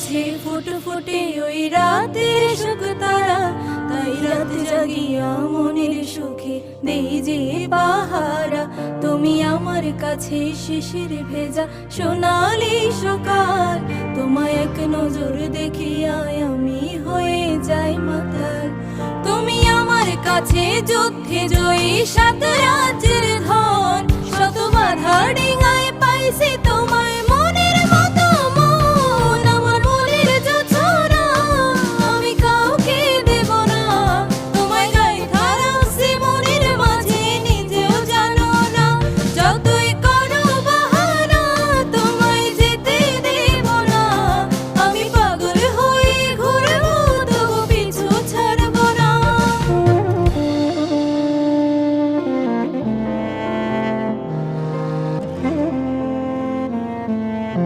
আছে ফুটে ফুটে ওই রাতের সুখ তারা, তাই রাত জাগিয়া মনের সুখে দেই যে পাহারা। তুমি আমার কাছে শিশির ভেজা সোনালি সকাল, তোমায় এক নজর দেখিয়া আমি হয়ে যাই মাতাল। তুমি আমার কাছে যুদ্ধে জয়ী সাত রাজ্যের ধন, শত বাধা ডিঙায় পাইছি